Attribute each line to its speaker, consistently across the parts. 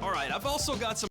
Speaker 1: All right, I've also got some.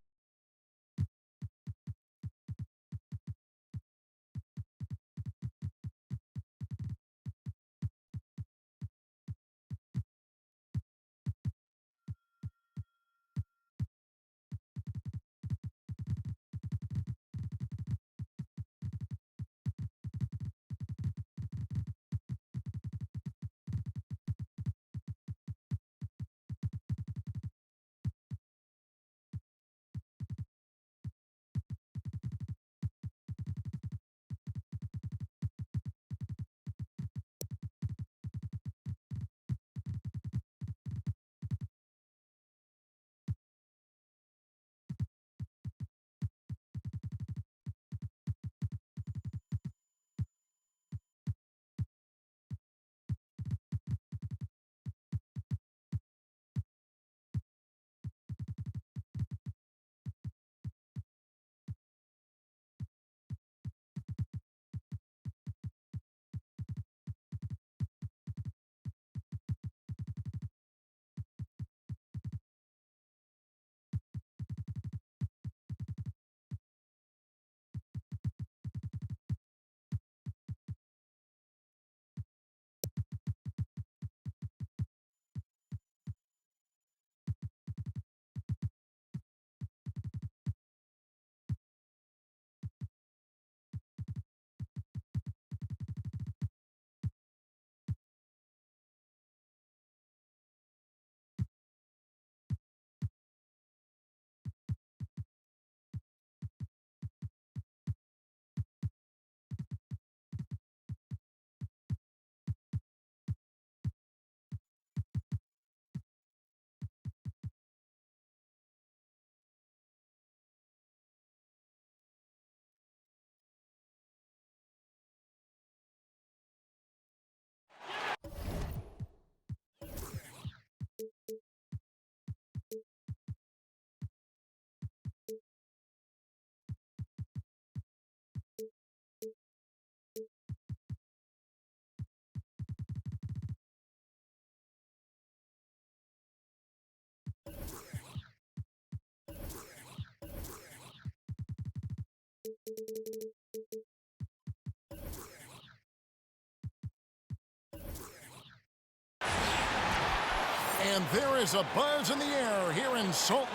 Speaker 2: And there is a buzz in the air here in Salt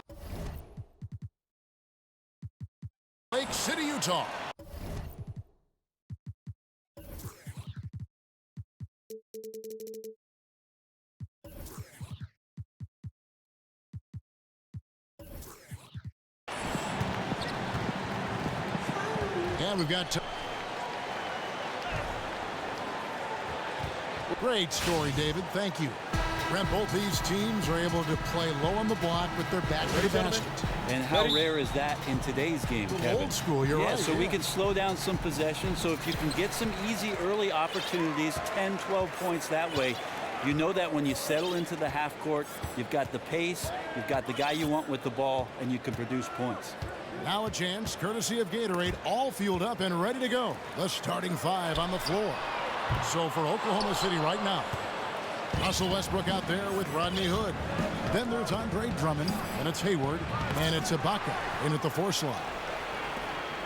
Speaker 2: Lake City, Utah. And we've got great story, David. Thank you. Brent, both these teams are able to play low on the block with their back to the basket.
Speaker 3: And how rare is that in today's game, Kevin?
Speaker 2: Old school, you're right.
Speaker 3: So we can slow down some possession. So if you can get some easy early opportunities, 10, 12 points that way, you know that when you settle into the half court, you've got the pace, you've got the guy you want with the ball, and you can produce points.
Speaker 2: Now a chance, courtesy of Gatorade, all fueled up and ready to go. The starting five on the floor. So for Oklahoma City right now, Russell Westbrook out there with Rodney Hood. Then there's Andre Drummond, and it's Hayward, and it's Ibaka in at the 4 slot.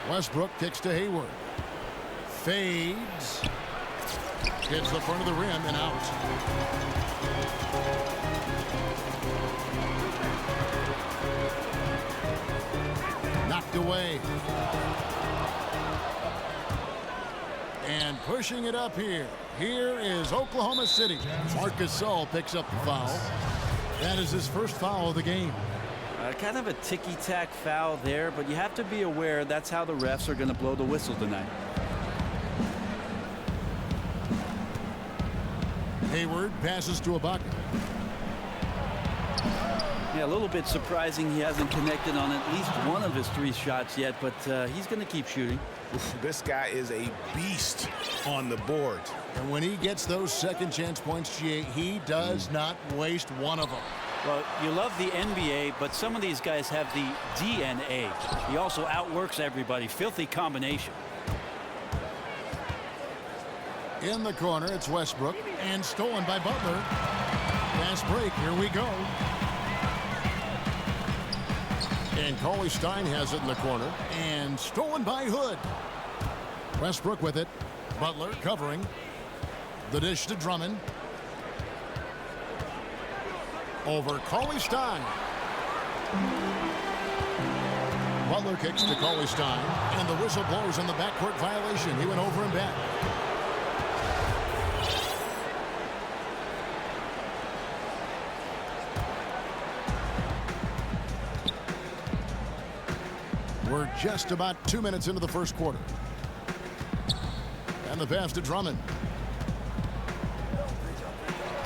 Speaker 2: Westbrook kicks to Hayward. Fades. Hits the front of the rim and out. Knocked away. And pushing it up here. Here is Oklahoma City. Marc Gasol picks up the foul. That is his first foul of the game.
Speaker 3: Kind of a ticky-tack foul there, but you have to be aware that's how the refs are going to blow the whistle tonight.
Speaker 2: Hayward passes to Ibaka.
Speaker 3: Yeah, a little bit surprising he hasn't connected on at least one of his 3 shots yet, but he's going to keep shooting.
Speaker 4: This guy is a beast on the board.
Speaker 2: And when he gets those second chance points, GA, he does not waste one of them.
Speaker 3: Well, you love the NBA, but some of these guys have the DNA. He also outworks everybody. Filthy combination.
Speaker 2: In the corner, it's Westbrook, and stolen by Butler. Fast break, here we go. And Cauley Stein has it in the corner, and stolen by Hood. Westbrook with it. Butler covering. The dish to Drummond. Over Cauley Stein. Butler kicks to Cauley Stein, and the whistle blows on the backcourt violation. He went over and back. We're just about 2 minutes into the first quarter. And the pass to Drummond.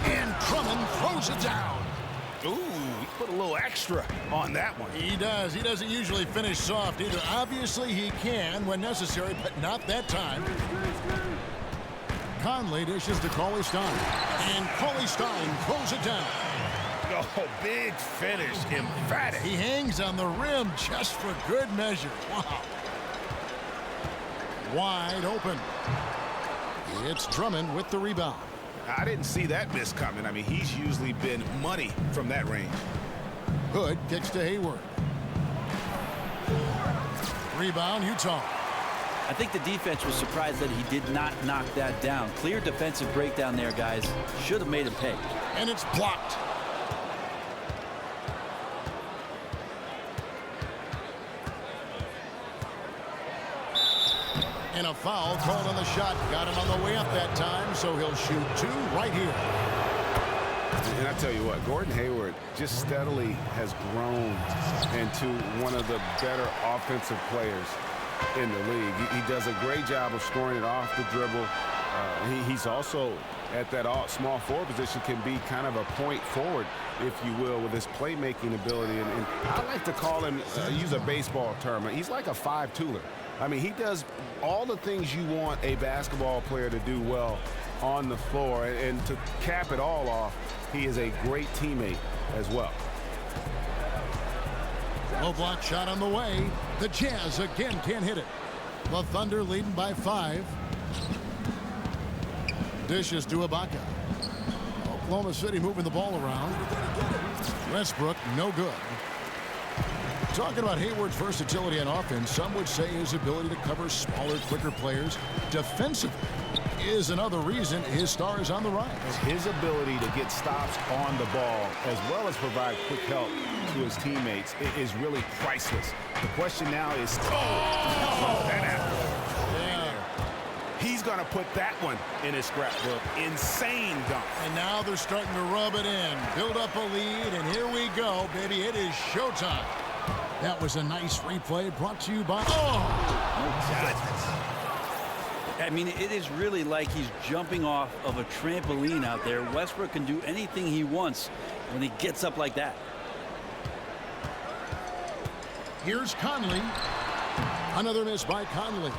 Speaker 2: And Drummond throws it down.
Speaker 4: Ooh, he put a little extra on that one.
Speaker 2: He does. He doesn't usually finish soft either. Obviously, he can when necessary, but not that time. Conley dishes to Cauley Stein. And Cauley Stein throws it down.
Speaker 4: Oh, big finish. Emphatic.
Speaker 2: He hangs on the rim just for good measure. Wow. Wide open. It's Drummond with the rebound.
Speaker 4: I didn't see that miss coming. I mean, he's usually been money from that range.
Speaker 2: Hood kicks to Hayward. Rebound, Utah.
Speaker 3: I think the defense was surprised that he did not knock that down. Clear defensive breakdown there, guys. Should have made him pay.
Speaker 2: And it's blocked. And a foul called on the shot. Got him on the way up that time, so he'll shoot 2 right here.
Speaker 4: And I tell you what, Gordon Hayward just steadily has grown into one of the better offensive players in the league. He does a great job of scoring it off the dribble. He's also at that small forward position, can be kind of a point forward, if you will, with his playmaking ability. And I like to call him, use a baseball term, he's like a 5-tooler. I mean, he does all the things you want a basketball player to do well on the floor. And to cap it all off, he is a great teammate as well.
Speaker 2: Low block shot on the way. The Jazz again can't hit it. The Thunder leading by 5. Dishes to Ibaka. Oklahoma City moving the ball around. Westbrook, no good. Talking about Hayward's versatility on offense, some would say his ability to cover smaller, quicker players defensively is another reason his star is on the rise.
Speaker 4: His ability to get stops on the ball as well as provide quick help to his teammates is really priceless. The question now is, that happened.
Speaker 2: Yeah.
Speaker 4: He's going to put that one in his scrapbook. Insane dunk.
Speaker 2: And now they're starting to rub it in, build up a lead, and here we go, baby. It is showtime. That was a nice replay brought to you by...
Speaker 3: I mean, it is really like he's jumping off of a trampoline out there. Westbrook can do anything he wants when he gets up like that.
Speaker 2: Here's Conley. Another miss by Conley.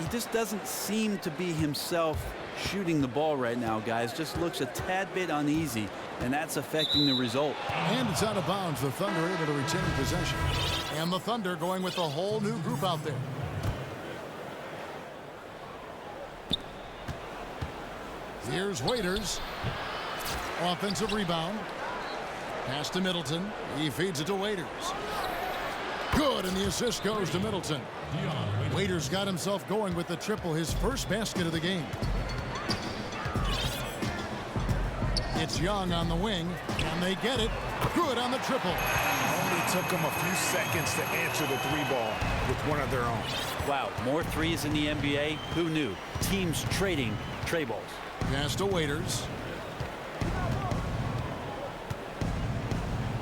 Speaker 3: He just doesn't seem to be himself shooting the ball right now, guys. Just looks a tad bit uneasy, and that's affecting the result.
Speaker 2: And it's out of bounds. The Thunder able to retain possession. And the Thunder going with a whole new group out there. Here's Waiters. Offensive rebound. Pass to Middleton. He feeds it to Waiters. Good, and the assist goes to Middleton. Waiters got himself going with the triple, his first basket of the game. It's Young on the wing, and they get it. Good on the triple.
Speaker 4: Only took them a few seconds to answer the three ball with one of their own.
Speaker 3: Wow, more threes in the NBA? Who knew? Teams trading tray balls.
Speaker 2: Pass to Waiters.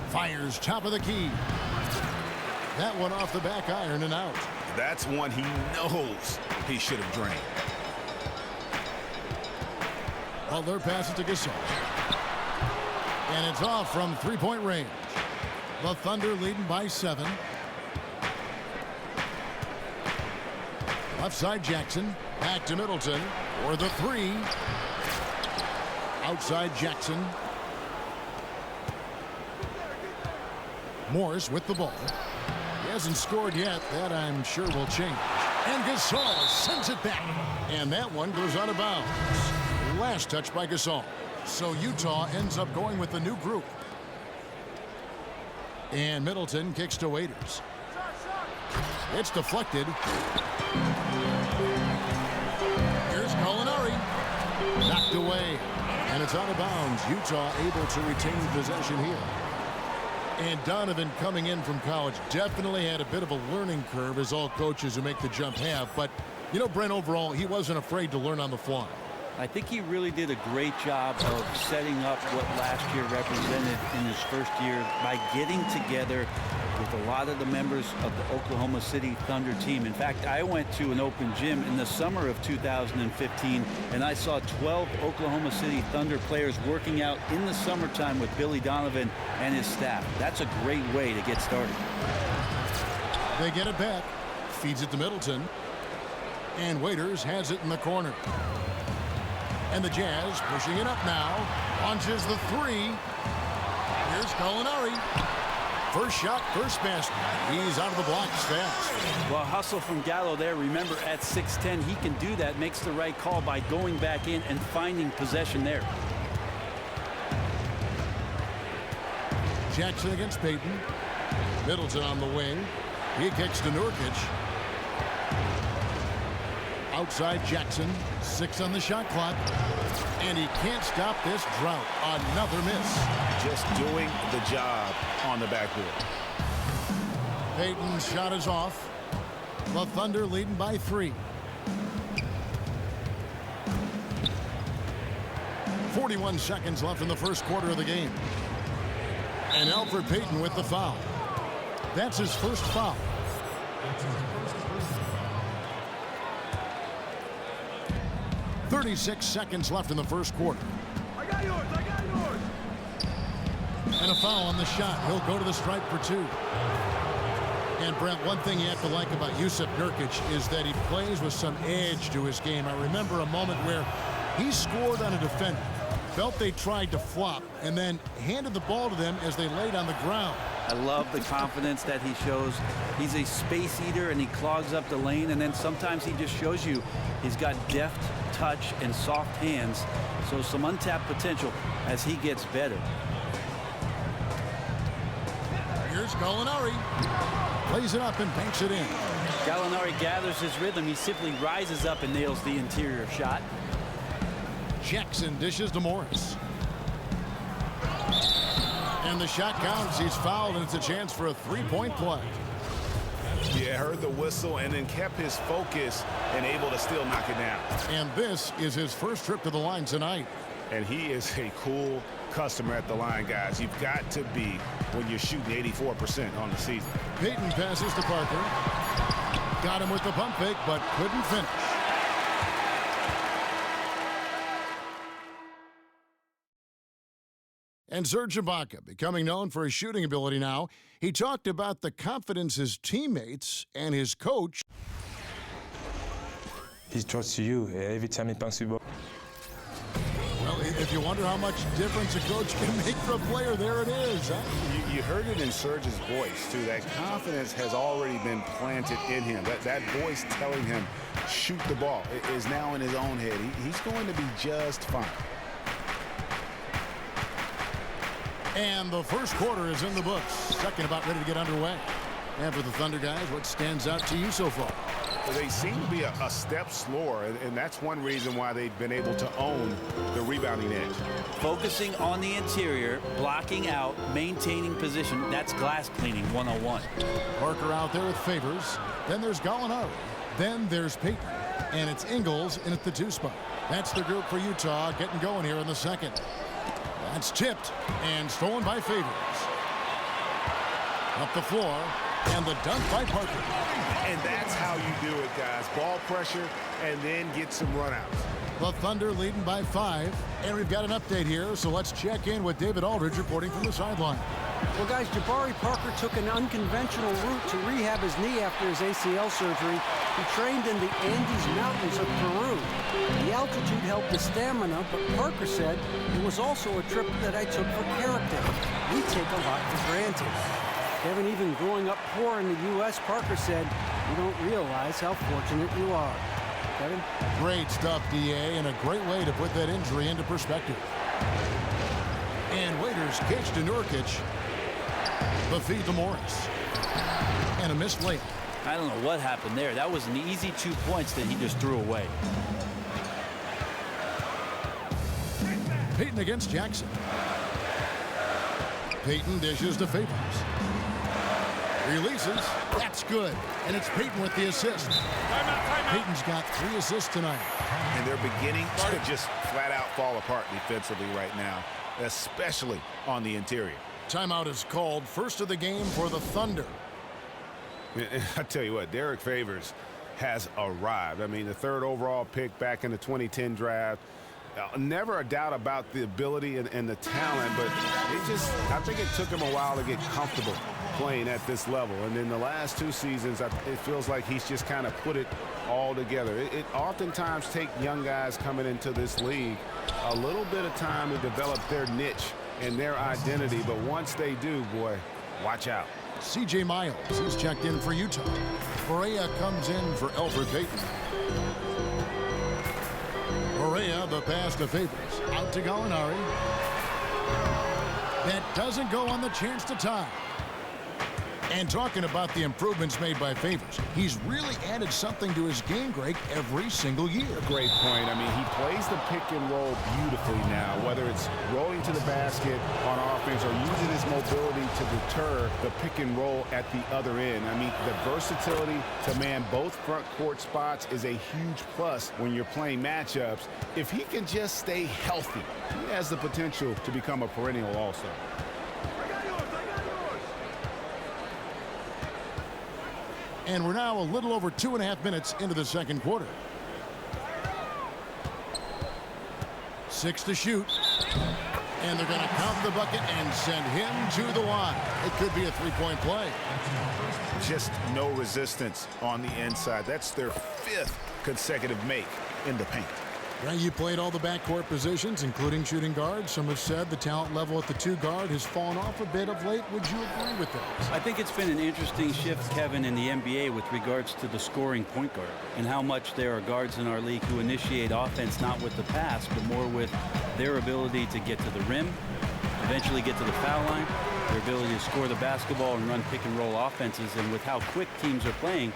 Speaker 2: Fires top of the key. That one off the back iron and out.
Speaker 4: That's one he knows he should have drained.
Speaker 2: Butler passes to Gasol. And it's off from three-point range. The Thunder leading by 7. Left side Jackson. Back to Middleton for the 3. Outside Jackson. Morris with the ball. He hasn't scored yet. That I'm sure will change. And Gasol sends it back. And that one goes out of bounds. Last touch by Gasol. So Utah ends up going with the new group. And Middleton kicks to Waiters. It's deflected. Here's Gallinari. Knocked away. And it's out of bounds. Utah able to retain possession here. And Donovan, coming in from college, definitely had a bit of a learning curve, as all coaches who make the jump have. But, you know, Brent, overall, he wasn't afraid to learn on the fly.
Speaker 3: I think he really did a great job of setting up what last year represented in his first year by getting together with a lot of the members of the Oklahoma City Thunder team. In fact, I went to an open gym in the summer of 2015, and I saw 12 Oklahoma City Thunder players working out in the summertime with Billy Donovan and his staff. That's a great way to get started.
Speaker 2: They get it back. Feeds it to Middleton. And Waiters has it in the corner. And the Jazz pushing it up now. Launches the 3. Here's Gallinari. First shot, first basket. He's out of the blocks fast.
Speaker 3: Well, hustle from Gallo there. Remember, at 6'10", he can do that. Makes the right call by going back in and finding possession there.
Speaker 2: Jackson against Payton. Middleton on the wing. He kicks to Nurkic. Outside Jackson. 6 on the shot clock. And he can't stop this drought. Another miss.
Speaker 4: Just doing the job on the backboard.
Speaker 2: Payton's shot is off. The Thunder leading by 3. 41 seconds left in the first quarter of the game. And Alfred Payton with the foul. That's his first foul. 36 seconds left in the first quarter.
Speaker 5: I got yours.
Speaker 2: And a foul on the shot. He'll go to the stripe for 2. And Brent, one thing you have to like about Jusuf Nurkic is that he plays with some edge to his game. I remember a moment where he scored on a defender, felt they tried to flop, and then handed the ball to them as they laid on the ground.
Speaker 3: I love the confidence that he shows. He's a space eater, and he clogs up the lane, and then sometimes he just shows you he's got deft touch and soft hands, so some untapped potential as he gets better.
Speaker 2: Here's Gallinari. Plays it up and banks it in.
Speaker 3: Gallinari gathers his rhythm. He simply rises up and nails the interior shot.
Speaker 2: Jackson dishes to Morris. And the shot counts. He's fouled, and it's a chance for a 3-point play.
Speaker 4: Yeah, heard the whistle and then kept his focus and able to still knock it down.
Speaker 2: And this is his first trip to the line tonight.
Speaker 4: And he is a cool customer at the line, guys. You've got to be when you're shooting 84% on the season.
Speaker 2: Payton passes to Parker. Got him with the pump fake, but couldn't finish. And Serge Ibaka, becoming known for his shooting ability now, he talked about the confidence his teammates and his coach.
Speaker 5: He trusts you every time he punks the ball.
Speaker 2: Well, if you wonder how much difference a coach can make for a player, there it is. Huh?
Speaker 4: You heard it in Serge's voice, too. That confidence has already been planted in him. That voice telling him, shoot the ball, is now in his own head. He's going to be just fine.
Speaker 2: And the first quarter is in the books. Second about ready to get underway. And for the Thunder guys, what stands out to you so far?
Speaker 4: They seem to be a step slower, and that's one reason why they've been able to own the rebounding edge.
Speaker 3: Focusing on the interior, blocking out, maintaining position. That's glass cleaning 101.
Speaker 2: Parker out there with Favors. Then there's Gallinari. Then there's Payton. And it's Ingles in at the 2 spot. That's the group for Utah getting going here in the second. That's tipped and stolen by Favors. Up the floor, and the dunk by Parker.
Speaker 4: And that's how you do it, guys. Ball pressure and then get some runouts.
Speaker 2: The Thunder leading by 5. And we've got an update here, so let's check in with David Aldridge reporting from the sideline.
Speaker 6: Well, guys, Jabari Parker took an unconventional route to rehab his knee after his ACL surgery. He trained in the Andes Mountains of Peru. The altitude helped his stamina, but Parker said it was also a trip that I took for character. We take a lot for granted. Kevin, even growing up poor in the U.S., Parker said, you don't realize how fortunate you are. Kevin?
Speaker 2: Great stuff, D.A., and a great way to put that injury into perspective. And Waiters catch to Nurkic. The feed to Morris. And a missed layup.
Speaker 3: I don't know what happened there. That was an easy 2 points that he just threw away.
Speaker 2: Payton against Jackson. Payton dishes to Favors. Releases. That's good. And it's Payton with the assist. Payton's got 3 assists tonight.
Speaker 4: And they're beginning to just flat out fall apart defensively right now, especially on the interior.
Speaker 2: Timeout is called. First of the game for the Thunder.
Speaker 4: I tell you what, Derek Favors has arrived. I mean, the 3rd overall pick back in the 2010 draft. Never a doubt about the ability and the talent, but I think it took him a while to get comfortable playing at this level. And in the last 2 seasons, it feels like he's just kind of put it all together. It oftentimes takes young guys coming into this league a little bit of time to develop their niche and their identity, but once they do, boy, watch out.
Speaker 2: C.J. Miles is checked in for Utah. Correa comes in for Elfrid Payton. Correa, the pass to Favors. Out to Gallinari. That doesn't go on the chance to tie. And talking about the improvements made by Favors, he's really added something to his game, Greg, every single year.
Speaker 4: Great point. I mean, he plays the pick and roll beautifully now, whether it's rolling to the basket on offense or using his mobility to deter the pick and roll at the other end. I mean, the versatility to man both front court spots is a huge plus when you're playing matchups. If he can just stay healthy, he has the potential to become a perennial all-star.
Speaker 2: And we're now a little over 2.5 minutes into the second quarter. 6 to shoot. And they're going to count the bucket and send him to the line. It could be a 3-point play.
Speaker 4: Just no resistance on the inside. That's their 5th consecutive make in the paint.
Speaker 2: Yeah, you played all the backcourt positions, including shooting guard. Some have said the talent level at the 2 guard has fallen off a bit of late. Would you agree with that?
Speaker 3: I think it's been an interesting shift, Kevin, in the NBA with regards to the scoring point guard and how much there are guards in our league who initiate offense not with the pass, but more with their ability to get to the rim, eventually get to the foul line, their ability to score the basketball and run pick-and-roll offenses. And with how quick teams are playing,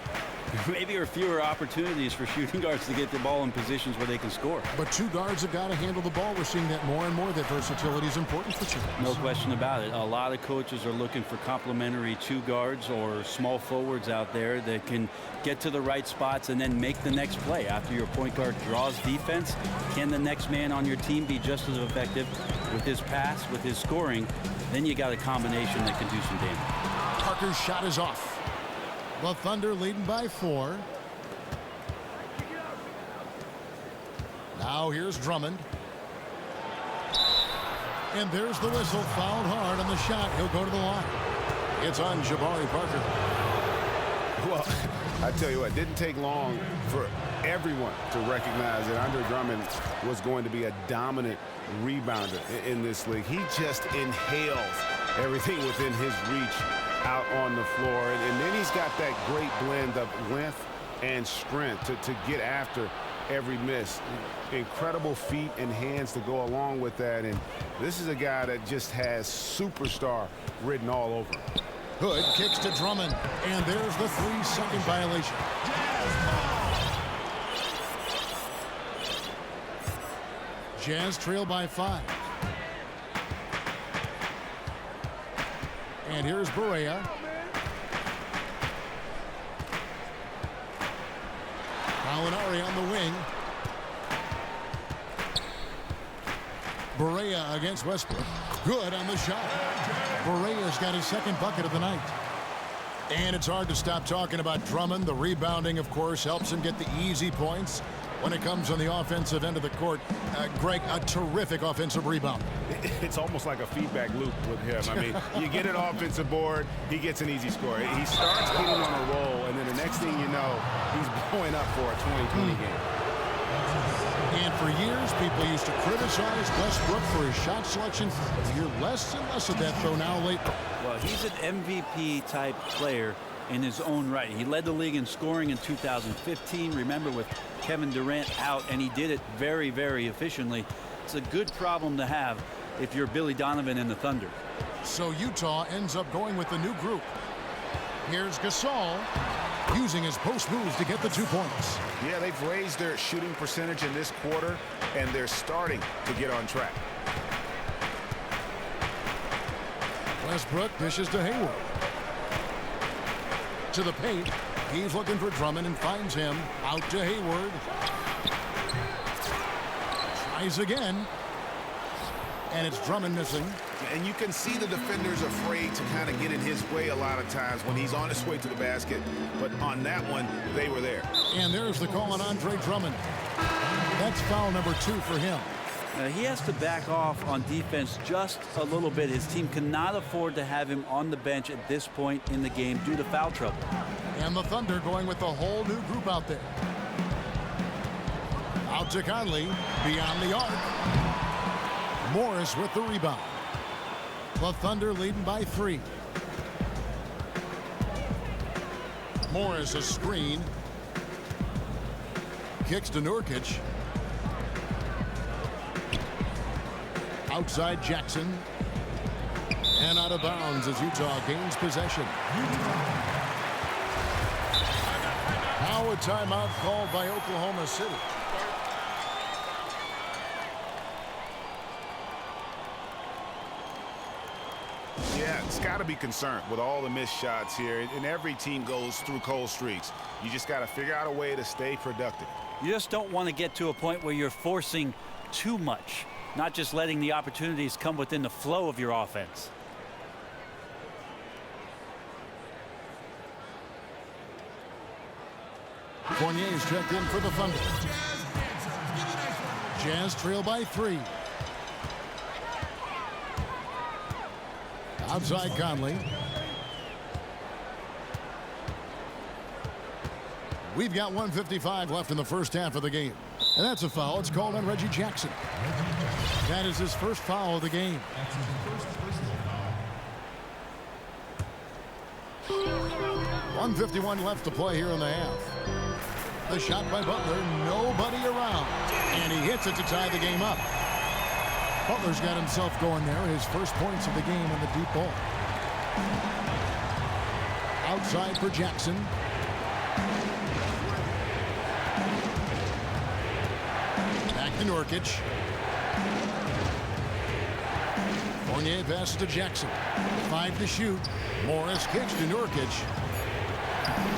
Speaker 3: maybe there are fewer opportunities for shooting guards to get the ball in positions where they can score.
Speaker 2: But two guards have got to handle the ball. We're seeing that more and more, that versatility is important for teams.
Speaker 3: No question about it. A lot of coaches are looking for complementary two guards or small forwards out there that can get to the right spots and then make the next play. After your point guard draws defense, can the next man on your team be just as effective with his pass, with his scoring? Then you got a combination that can do some damage.
Speaker 2: Parker's shot is off. The Thunder leading by 4. Now here's Drummond. And there's the whistle. Fouled hard on the shot. He'll go to the line. It's on Jabari Parker.
Speaker 4: Well, I tell you what, it didn't take long for everyone to recognize that Andre Drummond was going to be a dominant rebounder in this league. He just inhales everything within his reach out on the floor. And then he's got that great blend of length and strength to get after every miss. Incredible feet and hands to go along with that. And this is a guy that just has superstar written all over him.
Speaker 2: Hood kicks to Drummond. And there's the 3-second violation. Jazz trail by 5. And here's Barea. Gallinari on the wing. Barea against Westbrook. Good on the shot. Barea's got his second bucket of the night. And it's hard to stop talking about Drummond. The rebounding, of course, helps him get the easy points when it comes on the offensive end of the court. Greg, a terrific offensive rebound.
Speaker 4: It's almost like a feedback loop with him. I mean, you get an offensive board, he gets an easy score. He starts getting on a roll, and then the next thing you know, he's blowing up for a 20-20 game.
Speaker 2: And for years, people used to criticize Westbrook for his shot selection. You hear less and less of that, though, now lately.
Speaker 3: Well, he's an MVP-type player in his own right. He led the league in scoring in 2015. Remember, with Kevin Durant out, and he did it very, very efficiently. It's a good problem to have if you're Billy Donovan and the Thunder.
Speaker 2: So Utah ends up going with the new group. Here's Gasol using his post moves to get the 2 points.
Speaker 4: Yeah, they've raised their shooting percentage in this quarter, and they're starting to get on track.
Speaker 2: Westbrook dishes to Hayward. To the paint. He's looking for Drummond and finds him. Out to Hayward. Tries again. And it's Drummond missing.
Speaker 4: And you can see the defenders afraid to kind of get in his way a lot of times when he's on his way to the basket. But on that one, they were there.
Speaker 2: And there's the call on Andre Drummond. That's foul number 2 for him.
Speaker 3: He has to back off on defense just a little bit. His team cannot afford to have him on the bench at this point in the game due to foul trouble.
Speaker 2: And the Thunder going with a whole new group out there. Out to Conley, beyond the arc. Morris with the rebound. The Thunder leading by 3. Morris a screen. Kicks to Nurkic. Outside Jackson. And out of bounds as Utah gains possession. Now a timeout called by Oklahoma City.
Speaker 4: Yeah, it's got to be concerned with all the missed shots here. And every team goes through cold streaks. You just got to figure out a way to stay productive.
Speaker 3: You just don't want to get to a point where you're forcing too much, not just letting the opportunities come within the flow of your offense.
Speaker 2: Fournier is checked in for the Thunder. Jazz trail by 3. Outside Conley. We've got 1:55 left in the first half of the game. And that's a foul. It's called on Reggie Jackson. That is his first foul of the game. .151 left to play here in the half. The shot by Butler, nobody around. And he hits it to tie the game up. Butler's got himself going there, his first points of the game on the deep ball. Outside for Jackson. Back to Nurkic. Fournier passes to Jackson. 5 to shoot. Morris kicks to Nurkic.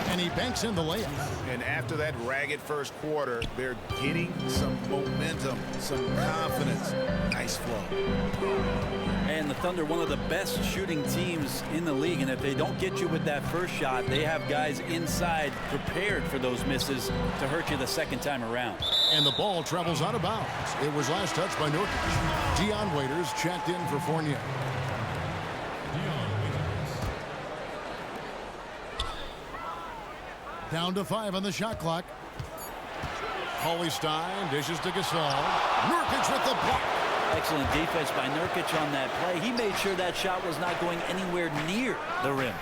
Speaker 2: And he banks in the layup.
Speaker 7: And after that ragged first quarter, they're getting some momentum, some confidence. Nice flow.
Speaker 3: And the Thunder, one of the best shooting teams in the league. And if they don't get you with that first shot, they have guys inside prepared for those misses to hurt you the second time around.
Speaker 2: And the ball travels out of bounds. It was last touched by Nurkic. Dion Waiters checked in for Fournier. Down to 5 on the shot clock. Stein dishes to Gasol. Nurkic with the block.
Speaker 3: Excellent defense by Nurkic on that play. He made sure that shot was not going anywhere near the rim.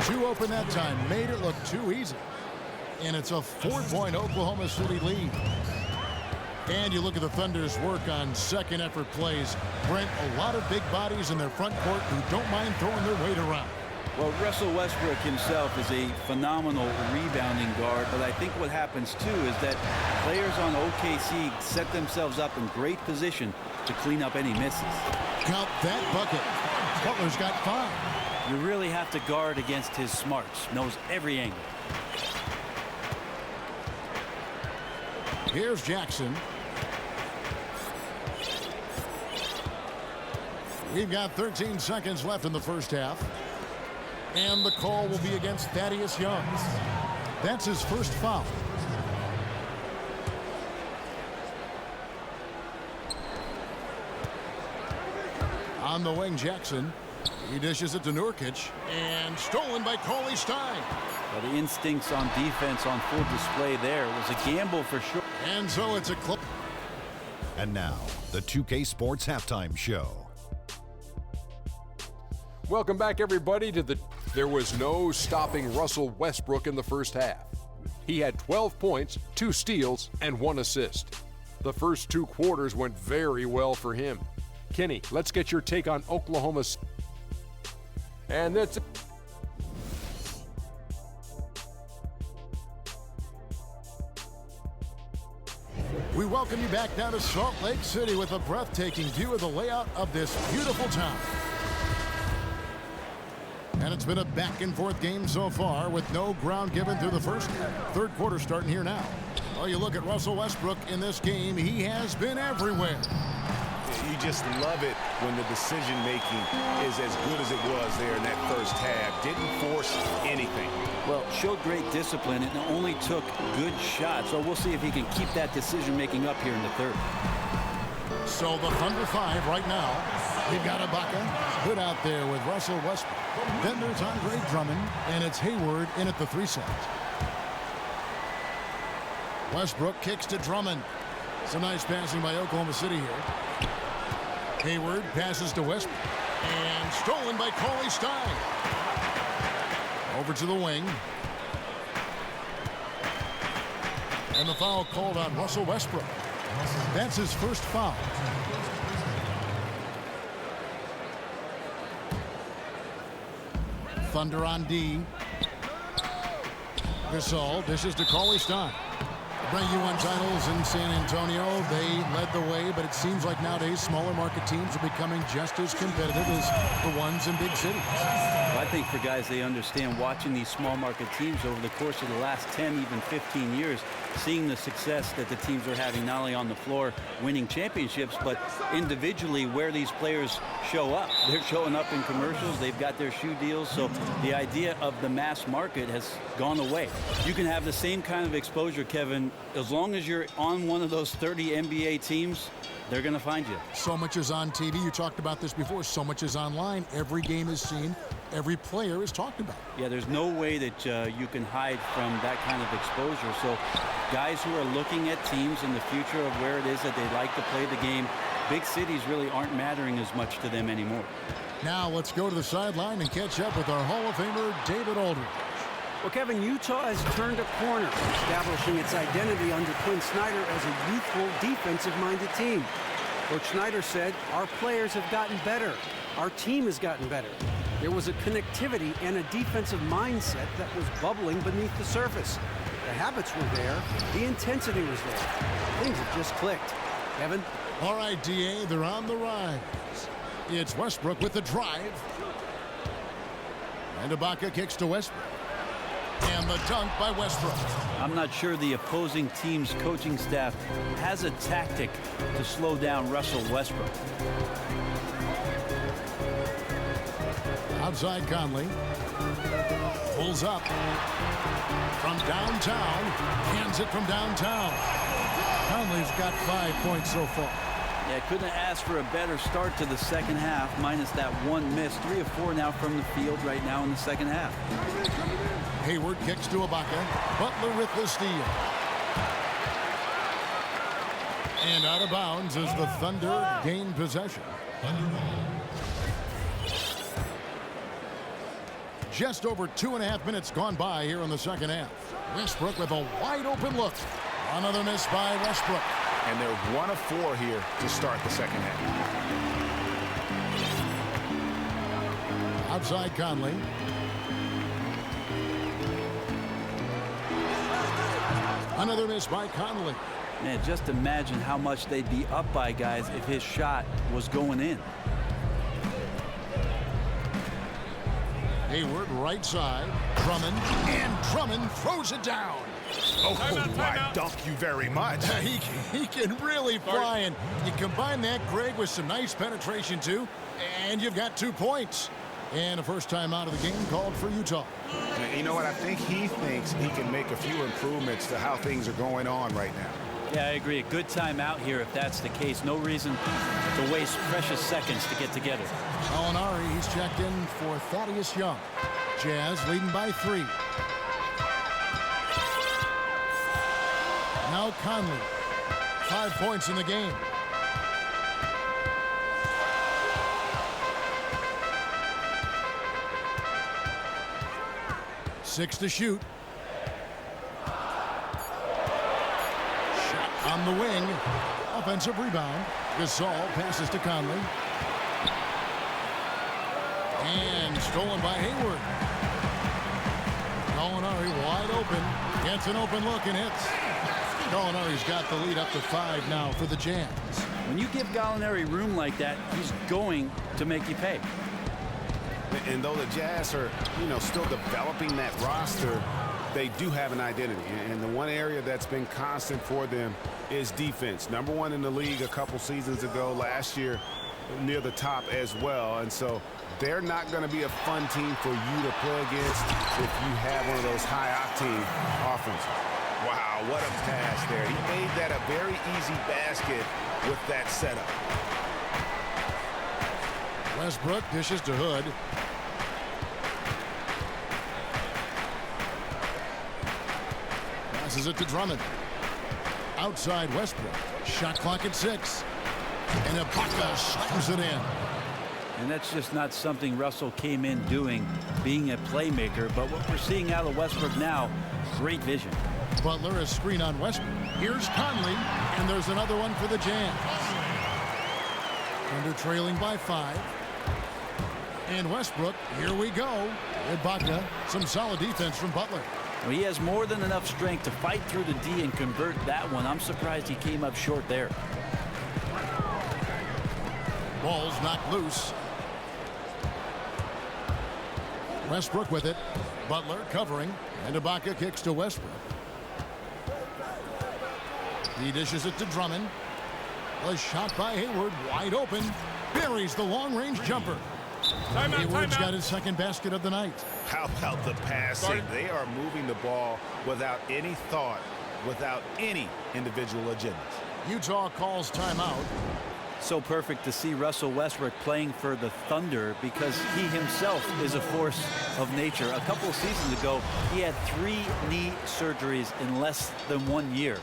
Speaker 2: 2 open that time. Made it look too easy. And it's a 4-point Oklahoma City lead. And you look at the Thunder's work on second effort plays. Brent, a lot of big bodies in their front court who don't mind throwing their weight around.
Speaker 3: Well, Russell Westbrook himself is a phenomenal rebounding guard, but I think what happens too is that players on OKC set themselves up in great position to clean up any misses.
Speaker 2: Count that bucket. Butler's got 5.
Speaker 3: You really have to guard against his smarts. Knows every angle.
Speaker 2: Here's Jackson. We've got 13 seconds left in the first half. And the call will be against Thaddeus Young. That's his first foul. On the wing, Jackson. He dishes it to Nurkic. And stolen by Stein.
Speaker 3: Well, the instincts on defense on full display there. It was a gamble for sure.
Speaker 2: And so it's a clip.
Speaker 8: And now, the 2K Sports Halftime Show.
Speaker 9: Welcome back, everybody, to the... There was no stopping Russell Westbrook in the first half. He had 12 points, 2 steals, and 1 assist. The first 2 quarters went very well for him. Kenny, let's get your take on Oklahoma. And that's it.
Speaker 2: We welcome you back down to Salt Lake City with a breathtaking view of the layout of this beautiful town. And it's been a back-and-forth game so far with no ground given through the first. Third quarter starting here now. Well, you look at Russell Westbrook in this game. He has been everywhere.
Speaker 7: You just love it when the decision-making is as good as it was there in that first half. Didn't force anything.
Speaker 3: Well, showed great discipline and only took good shots. So we'll see if he can keep that decision-making up here in the third.
Speaker 2: So the Thunder 5 right now. We've got Ibaka put out there with Russell Westbrook. Then there's Andre Drummond, and it's Hayward in at the 3 slot. Westbrook kicks to Drummond. Some nice passing by Oklahoma City here. Hayward passes to Westbrook. And stolen by Stein. Over to the wing. And the foul called on Russell Westbrook. That's his first foul. Thunder on D. Gasol dishes to Stein. Bring you on titles in San Antonio. They led the way, but it seems like nowadays smaller market teams are becoming just as competitive as the ones in big cities.
Speaker 3: Well, I think for guys, they understand watching these small market teams over the course of the last 10, even 15 years, seeing the success that the teams are having not only on the floor winning championships, but individually where these players show up. They're showing up in commercials. They've got their shoe deals. So the idea of the mass market has gone away. You can have the same kind of exposure, Kevin, as long as you're on one of those 30 NBA teams. They're going to find you.
Speaker 2: So much is on TV. You talked about this before. So much is online. Every game is seen. Every player is talked about.
Speaker 3: Yeah, there's no way that you can hide from that kind of exposure. So guys who are looking at teams in the future of where it is that they'd like to play the game, big cities really aren't mattering as much to them anymore.
Speaker 2: Now let's go to the sideline and catch up with our Hall of Famer, David Aldridge.
Speaker 6: Well, Kevin, Utah has turned a corner, establishing its identity under Quinn Snyder as a youthful, defensive-minded team. Coach Snyder said, our players have gotten better. Our team has gotten better. There was a connectivity and a defensive mindset that was bubbling beneath the surface. The habits were there. The intensity was there. Things have just clicked. Kevin?
Speaker 2: All right, DA, they're on the rise. It's Westbrook with the drive. And Ibaka kicks to Westbrook. And the dunk by Westbrook.
Speaker 3: I'm not sure the opposing team's coaching staff has a tactic to slow down Russell Westbrook.
Speaker 2: Outside Conley. Pulls up. From downtown. Hands it from downtown. Conley's got 5 points so far.
Speaker 3: Yeah, couldn't have asked for a better start to the second half, minus that one miss. 3 of 4 now from the field right now in the second half.
Speaker 2: Hayward kicks to Ibaka. Butler with the steal. And out of bounds as the Thunder gain possession. Just over 2.5 minutes gone by here in the second half. Westbrook with a wide open look. Another miss by Westbrook.
Speaker 7: And they're 1 of 4 here to start the second half.
Speaker 2: Outside Conley. Another miss by Conley.
Speaker 3: Man, just imagine how much they'd be up by, guys, if his shot was going in.
Speaker 2: Hayward right side. Drummond. And Drummond throws it down.
Speaker 7: Oh, I dunk you very much.
Speaker 2: He can really fly, and you combine that, Greg, with some nice penetration, too, and you've got 2 points. And a first time out of the game called for Utah.
Speaker 7: You know what? I think he thinks he can make a few improvements to how things are going on right now.
Speaker 3: Yeah, I agree. A good timeout here if that's the case. No reason to waste precious seconds to get together.
Speaker 2: Gallinari, he's checked in for Thaddeus Young. Jazz leading by 3. Now Conley. 5 points in the game. Six to shoot. Shot on the wing. Offensive rebound. Gasol passes to Conley. And stolen by Hayward. Gallinari wide open. Gets an open look and hits. Gallinari's got the lead up to 5 now for the Jazz.
Speaker 3: When you give Gallinari room like that, he's going to make you pay.
Speaker 4: And though the Jazz are, still developing that roster, they do have an identity. And the one area that's been constant for them is defense. Number 1 in the league a couple seasons ago, last year near the top as well. And so they're not going to be a fun team for you to play against if you have one of those high-octane offenses.
Speaker 7: Wow, what a pass there. He made that a very easy basket with that setup.
Speaker 2: Westbrook dishes to Hood. Passes it to Drummond. Outside Westbrook. Shot clock at 6. And Ibaka slams it in.
Speaker 3: And that's just not something Russell came in doing, being a playmaker. But what we're seeing out of Westbrook now, great vision.
Speaker 2: Butler a screen on Westbrook. Here's Conley. And there's another one for the Jazz. Thunder trailing by 5. And Westbrook, here we go. Ibaka, some solid defense from Butler.
Speaker 3: Well, he has more than enough strength to fight through the D and convert that one. I'm surprised he came up short there.
Speaker 2: Ball's knocked loose. Westbrook with it. Butler covering. And Ibaka kicks to Westbrook. He dishes it to Drummond. A shot by Hayward, wide open. Buries the long-range jumper. Hayward's got his second basket of the night.
Speaker 7: How about the passing? They are moving the ball without any thought, without any individual agendas.
Speaker 2: Utah calls timeout.
Speaker 3: So perfect to see Russell Westbrook playing for the Thunder because he himself is a force of nature. A couple of seasons ago, he had 3 knee surgeries in less than 1 year.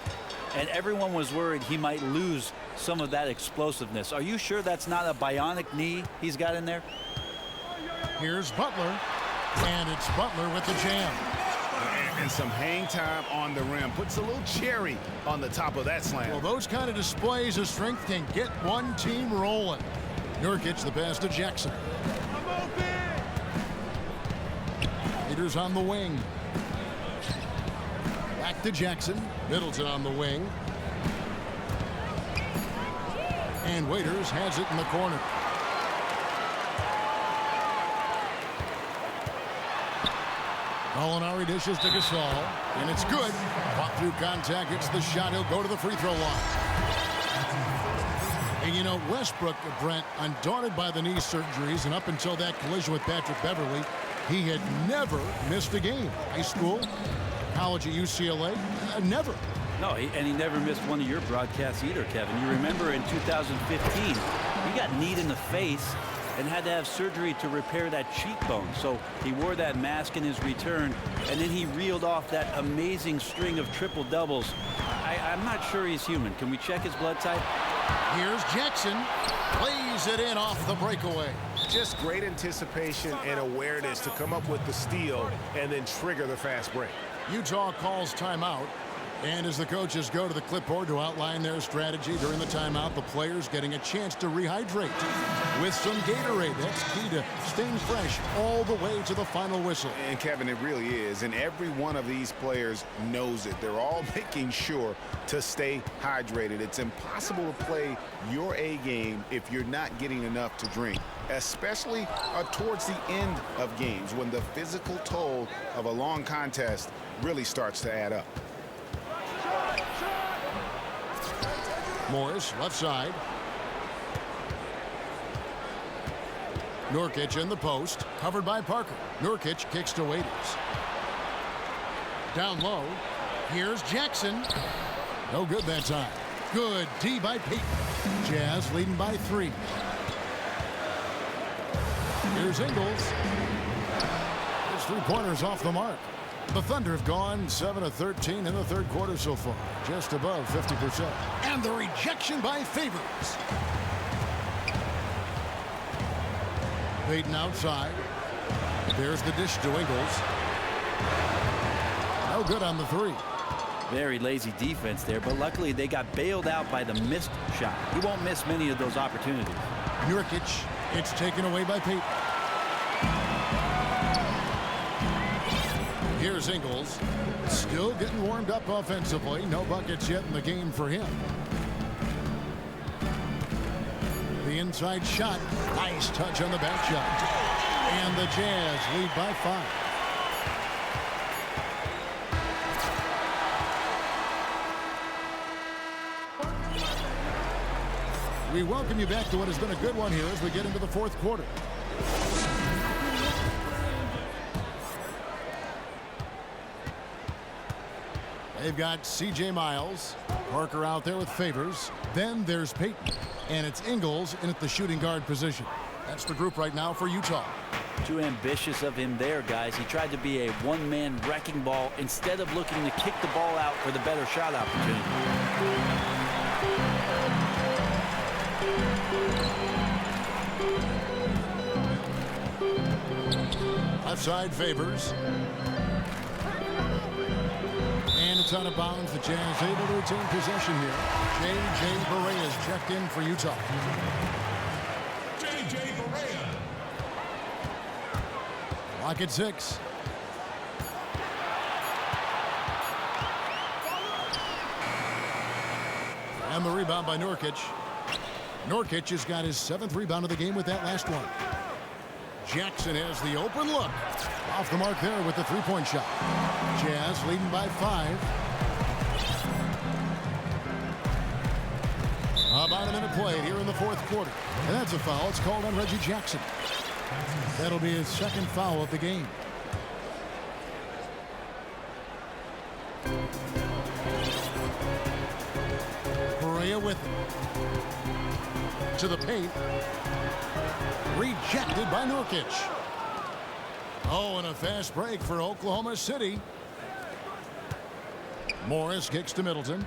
Speaker 3: And everyone was worried he might lose some of that explosiveness. Are you sure that's not a bionic knee he's got in there?
Speaker 2: Here's Butler. And it's Butler with the jam.
Speaker 7: And some hang time on the rim. Puts a little cherry on the top of that slam.
Speaker 2: Well, those kind of displays of strength can get one team rolling. Nurkic the pass to Jackson. Waiters on the wing. Back to Jackson. Middleton on the wing. And Waiters has it in the corner. Molinari dishes to Gasol, and it's good. Fought through contact, hits the shot. He'll go to the free throw line. And you know, Westbrook, Brent, undaunted by the knee surgeries, and up until that collision with Patrick Beverly, he had never missed a game. High school, college at UCLA, never.
Speaker 3: No, and he never missed one of your broadcasts either, Kevin. You remember in 2015, he got kneed in the face and had to have surgery to repair that cheekbone. So he wore that mask in his return, and then he reeled off that amazing string of triple doubles. I'm not sure he's human. Can we check his blood type?
Speaker 2: Here's Jackson. Plays it in off the breakaway.
Speaker 7: Just great anticipation and awareness to come up with the steal and then trigger the fast break.
Speaker 2: Utah calls timeout. And as the coaches go to the clipboard to outline their strategy during the timeout, the players getting a chance to rehydrate with some Gatorade. That's key to staying fresh all the way to the final whistle.
Speaker 7: And Kevin, it really is. And every one of these players knows it. They're all making sure to stay hydrated. It's impossible to play your A game if you're not getting enough to drink, especially towards the end of games when the physical toll of a long contest really starts to add up.
Speaker 2: Morris, left side. Nurkic in the post, covered by Parker. Nurkic kicks to Waiters. Down low. Here's Jackson. No good that time. Good D by Peyton. Jazz leading by 3. Here's Ingles. His 3-pointers off the mark. The Thunder have gone 7 of 13 in the third quarter so far, just above 50%. And the rejection by Favors. Peyton outside. There's the dish to Ingles. No good on the 3.
Speaker 3: Very lazy defense there, but luckily they got bailed out by the missed shot. He won't miss many of those opportunities.
Speaker 2: Nurkic, it's taken away by Peyton. Here's Ingles, still getting warmed up offensively. No buckets yet in the game for him. The inside shot, nice touch on the back shot. And the Jazz lead by 5. We welcome you back to what has been a good one here as we get into the fourth quarter. They've got C.J. Miles, Parker out there with Favors. Then there's Peyton, and it's Ingles in at the shooting guard position. That's the group right now for Utah.
Speaker 3: Too ambitious of him there, guys. He tried to be a one-man wrecking ball instead of looking to kick the ball out for the better shot opportunity.
Speaker 2: Left side Favors. And it's out of bounds. The Jazz able to retain possession here. J.J. Barea is checked in for Utah.
Speaker 10: J.J. Barea.
Speaker 2: Lock at 6. And the rebound by Nurkic. Nurkic has got his 7th rebound of the game with that last one. Jackson has the open look. Off the mark there with the 3-point shot. Jazz leading by 5. About a minute played here in the fourth quarter. And that's a foul. It's called on Reggie Jackson. That'll be his 2nd foul of the game. Barea with it. To the paint. Rejected by Nurkic. Oh, and a fast break for Oklahoma City. Morris kicks to Middleton.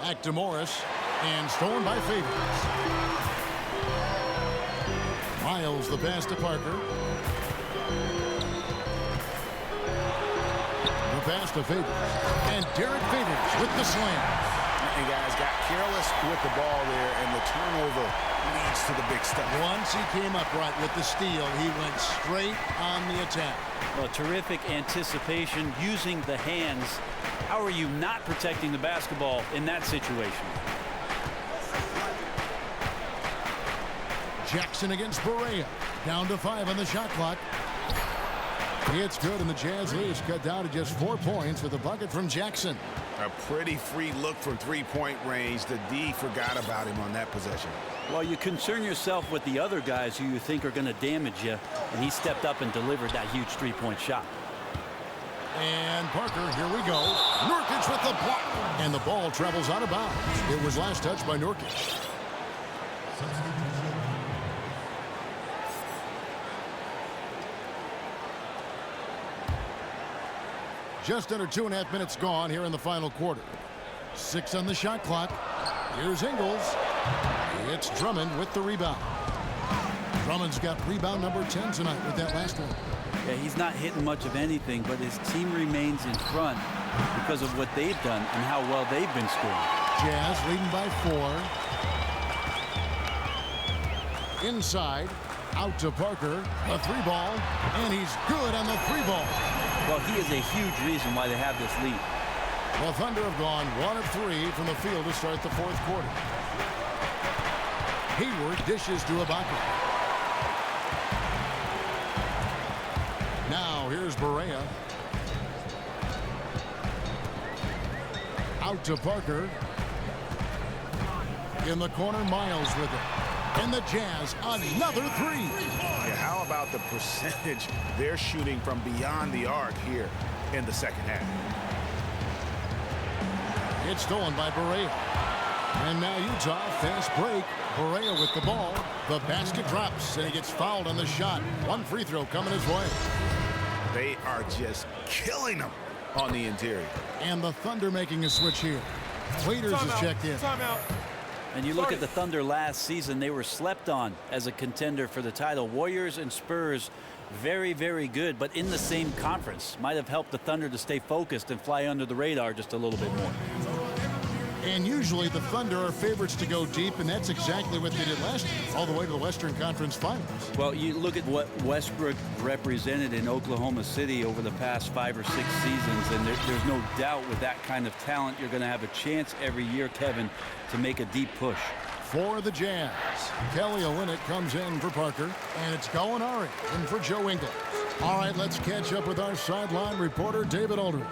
Speaker 2: Back to Morris. And stolen by Favors. Miles the pass to Parker. The pass to Favors. And Derek Favors with the slam.
Speaker 7: and guys got careless with the ball there, and the turnover leads to the big stuff.
Speaker 2: Once he came up right with the steal, he went straight on the attack.
Speaker 3: Well, terrific anticipation using the hands. How are you not protecting the basketball in that situation?
Speaker 2: Jackson against Barea. Down to 5 on the shot clock. It's good, and the Jazz lead is cut down to just 4 points with a bucket from Jackson.
Speaker 7: A pretty free look from three-point range. The D forgot about him on that possession.
Speaker 3: Well, you concern yourself with the other guys who you think are going to damage you, and he stepped up and delivered that huge three-point shot.
Speaker 2: And Parker, here we go. Nurkic with the block. And the ball travels out of bounds. It was last touched by Nurkic. Just under 2.5 minutes gone here in the final quarter. 6 on the shot clock. Here's Ingles. It's Drummond with the rebound. Drummond's got rebound number 10 tonight with that last one.
Speaker 3: Yeah, he's not hitting much of anything, but his team remains in front because of what they've done and how well they've been scoring.
Speaker 2: Jazz leading by 4. Inside. Out to Parker. A 3-ball. And he's good on the 3-ball.
Speaker 3: Well, he is a huge reason why they have this lead.
Speaker 2: The Thunder have gone 1 of 3 from the field to start the 4th quarter. Hayward dishes to Ibaka. Now here's Barea. Out to Parker. In the corner, Miles with it. And the Jazz, another 3.
Speaker 7: Yeah, how about the percentage they're shooting from beyond the arc here in the second half?
Speaker 2: It's stolen by Barea. And now Utah, fast break. Barea with the ball. The basket drops, and he gets fouled on the shot. 1 free throw coming his way.
Speaker 7: They are just killing them on the interior.
Speaker 2: And the Thunder making a switch here. Waiters is checked in.
Speaker 6: Timeout.
Speaker 3: And you look at the Thunder last season, they were slept on as a contender for the title. Warriors and Spurs, very, very good, but in the same conference. Might have helped the Thunder to stay focused and fly under the radar just a little bit more.
Speaker 2: And usually the Thunder are favorites to go deep, and that's exactly what they did last year, all the way to the Western Conference Finals.
Speaker 3: Well, you look at what Westbrook represented in Oklahoma City over the past 5 or 6 seasons, and there's no doubt with that kind of talent, you're going to have a chance every year, Kevin, to make a deep push.
Speaker 2: For the Jazz, Kelly Olynyk comes in for Parker, and it's Gallinari in for Joe Ingles. All right, let's catch up with our sideline reporter, David Aldridge.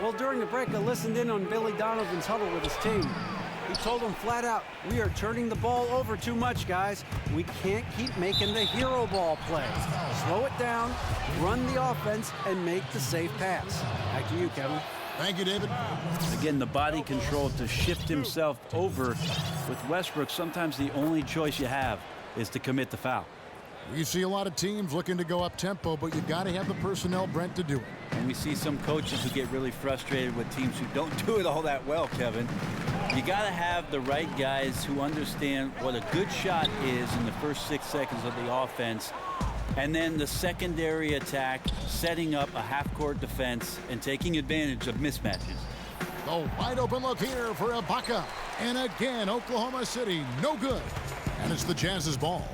Speaker 6: Well, during the break, I listened in on Billy Donovan's huddle with his team. He told them flat out, we are turning the ball over too much, guys. We can't keep making the hero ball plays. Slow it down, run the offense, and make the safe pass. Back to you, Kevin.
Speaker 2: Thank you, David.
Speaker 3: Again, the body control to shift himself over. With Westbrook, sometimes the only choice you have is to commit the foul.
Speaker 2: We see a lot of teams looking to go up tempo, but you've got to have the personnel, Brent, to do it.
Speaker 3: And we see some coaches who get really frustrated with teams who don't do it all that well, Kevin. You got to have the right guys who understand what a good shot is in the first 6 seconds of the offense, and then the secondary attack, setting up a half-court defense and taking advantage of mismatches.
Speaker 2: The wide open look here for Ibaka. And again, Oklahoma City, no good. And it's the Jazz's ball.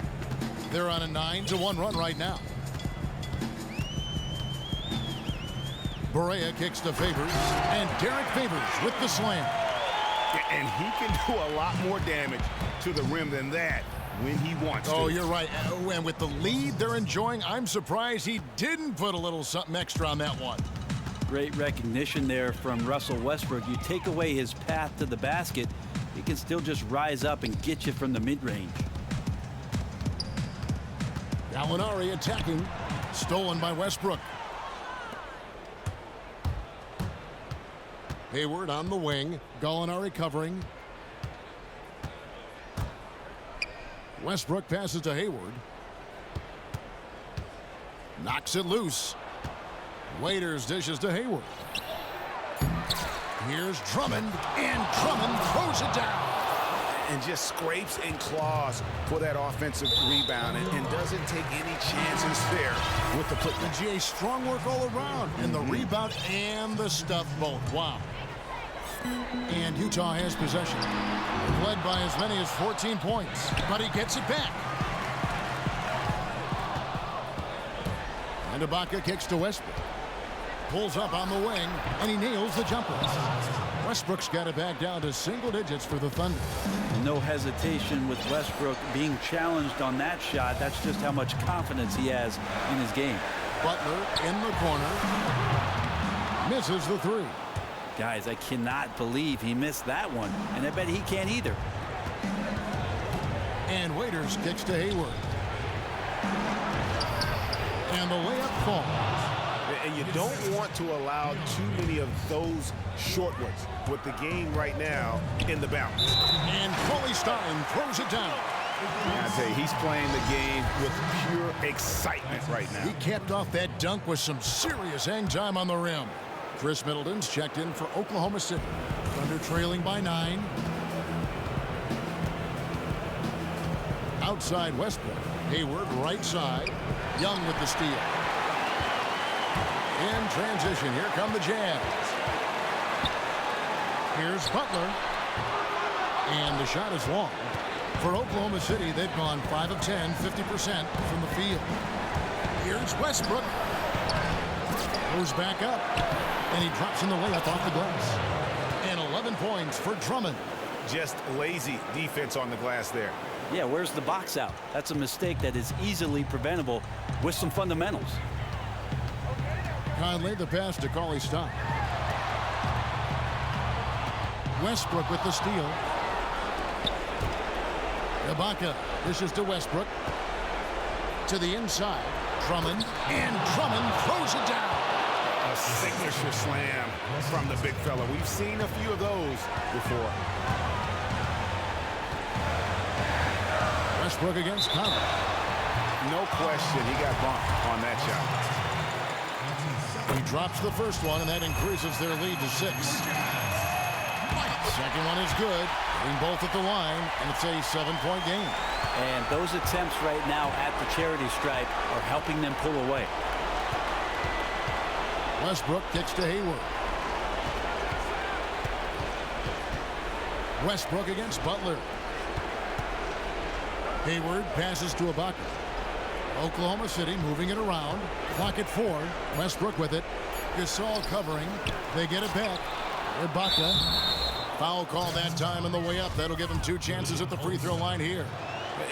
Speaker 2: They're on a 9-1 run right now. Barea kicks to Favors, and Derek Favors with the slam.
Speaker 7: And he can do a lot more damage to the rim than that when he wants to.
Speaker 2: Oh, you're right. And with the lead they're enjoying, I'm surprised he didn't put a little something extra on that one.
Speaker 3: Great recognition there from Russell Westbrook. You take away his path to the basket, he can still just rise up and get you from the mid-range.
Speaker 2: Gallinari attacking. Stolen by Westbrook. Hayward on the wing. Gallinari covering. Westbrook passes to Hayward. Knocks it loose. Waiters dishes to Hayward. Here's Drummond, and Drummond throws it down.
Speaker 7: And just scrapes and claws for that offensive rebound and doesn't take any chances there with the put.
Speaker 2: And GA, strong work all around in the rebound and the stuff both. Wow. And Utah has possession. They've led by as many as 14 points, but he gets it back. And Ibaka kicks to Westbrook. Pulls up on the wing, and he nails the jumper. Westbrook's got it back down to single digits for the Thunder.
Speaker 3: No hesitation with Westbrook being challenged on that shot. That's just how much confidence he has in his game.
Speaker 2: Butler in the corner. Misses the three.
Speaker 3: Guys, I cannot believe he missed that one, and I bet he can't either.
Speaker 2: And Waiters kicks to Hayward. And the layup falls.
Speaker 7: And you don't want to allow too many of those short ones with the game right now in the balance.
Speaker 2: And Stein throws it down.
Speaker 7: I tell you, he's playing the game with pure excitement right now.
Speaker 2: He capped off that dunk with some serious hang time on the rim. Chris Middleton's checked in for Oklahoma City. Thunder trailing by 9. Outside Westbrook. Hayward right side. Young with the steal. In transition, here come the Jazz. Here's Butler. And the shot is long. For Oklahoma City, they've gone 5 of 10, 50% from the field. Here's Westbrook. Goes back up. And he drops in the layup off the glass. And 11 points for Drummond.
Speaker 7: Just lazy defense on the glass there.
Speaker 3: Yeah, where's the box out? That's a mistake that is easily preventable with some fundamentals.
Speaker 2: Conley the pass to Cauley-Stein. Westbrook with the steal. Ibaka dishes to Westbrook. To the inside. Drummond. And Drummond throws it down.
Speaker 7: A signature slam from the big fella. We've seen a few of those before.
Speaker 2: Westbrook against Conley.
Speaker 7: No question, he got bumped on that shot.
Speaker 2: He drops the first one, and that increases their lead to 6. Second one is good. Getting both at the line, and it's a 7-point game.
Speaker 3: And those attempts right now at the charity stripe are helping them pull away.
Speaker 2: Westbrook kicks to Hayward. Westbrook against Butler. Hayward passes to Ibaka. Oklahoma City moving it around. Clock at 4. Westbrook with it. Gasol covering. They get it back. Ibaka. Foul call that time on the way up. That'll give him 2 chances at the free throw line here.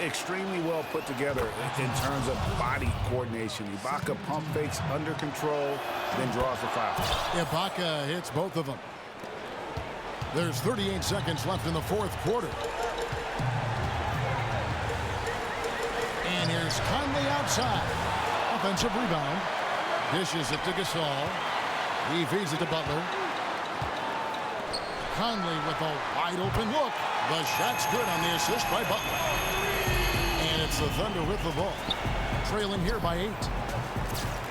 Speaker 7: Extremely well put together in terms of body coordination. Ibaka pump fakes under control, then draws the foul.
Speaker 2: Ibaka hits both of them. There's 38 seconds left in the 4th quarter. And here's Conley outside. Offensive rebound. Dishes it to Gasol. He feeds it to Butler. Conley with a wide open look. The shot's good on the assist by Butler. And it's the Thunder with the ball. Trailing here by 8.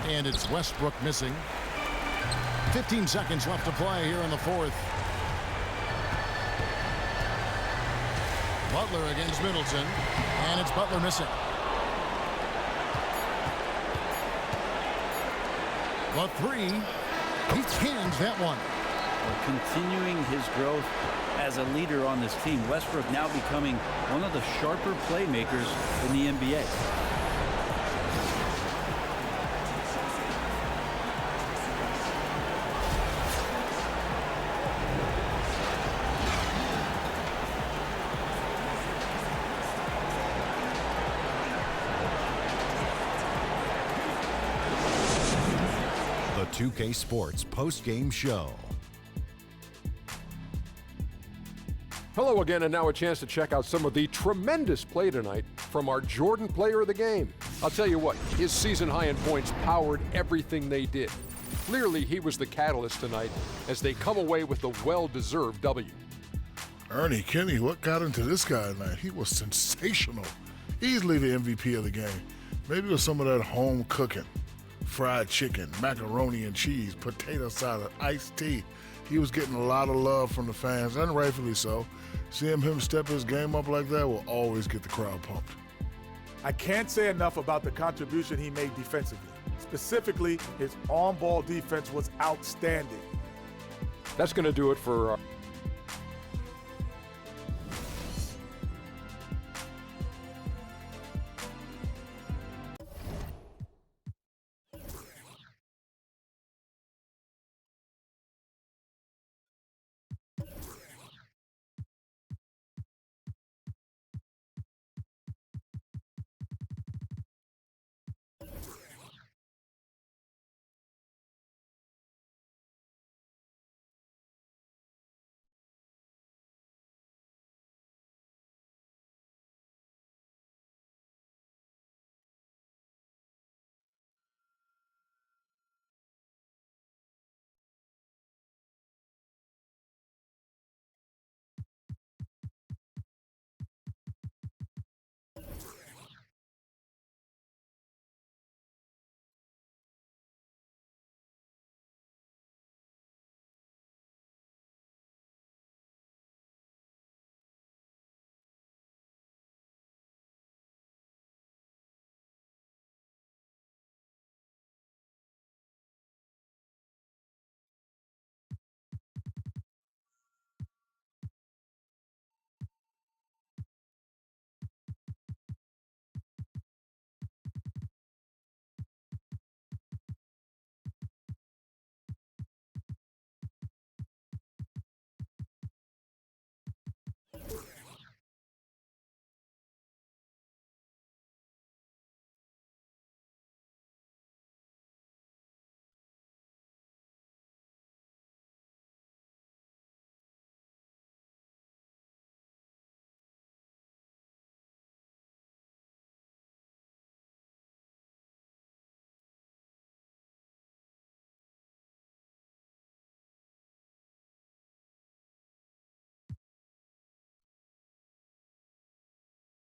Speaker 2: And it's Westbrook missing. 15 seconds left to play here in the 4th. Butler against Middleton. And it's Butler missing. The 3. He cans that one.
Speaker 3: Continuing his growth as a leader on this team. Westbrook now becoming one of the sharper playmakers in the NBA.
Speaker 8: The 2K Sports post-game show.
Speaker 9: Hello again, and now a chance to check out some of the tremendous play tonight from our Jordan player of the game. I'll tell you what, his season high in points powered everything they did. Clearly, he was the catalyst tonight as they come away with a well-deserved W.
Speaker 10: Ernie Kinney, what got into this guy tonight? He was sensational. Easily the MVP of the game. Maybe it was some of that home cooking. Fried chicken, macaroni and cheese, potato salad, iced tea. He was getting a lot of love from the fans, and rightfully so. Seeing him step his game up like that will always get the crowd pumped.
Speaker 11: I can't say enough about the contribution he made defensively. Specifically, his on-ball defense was outstanding.
Speaker 9: That's going to do it for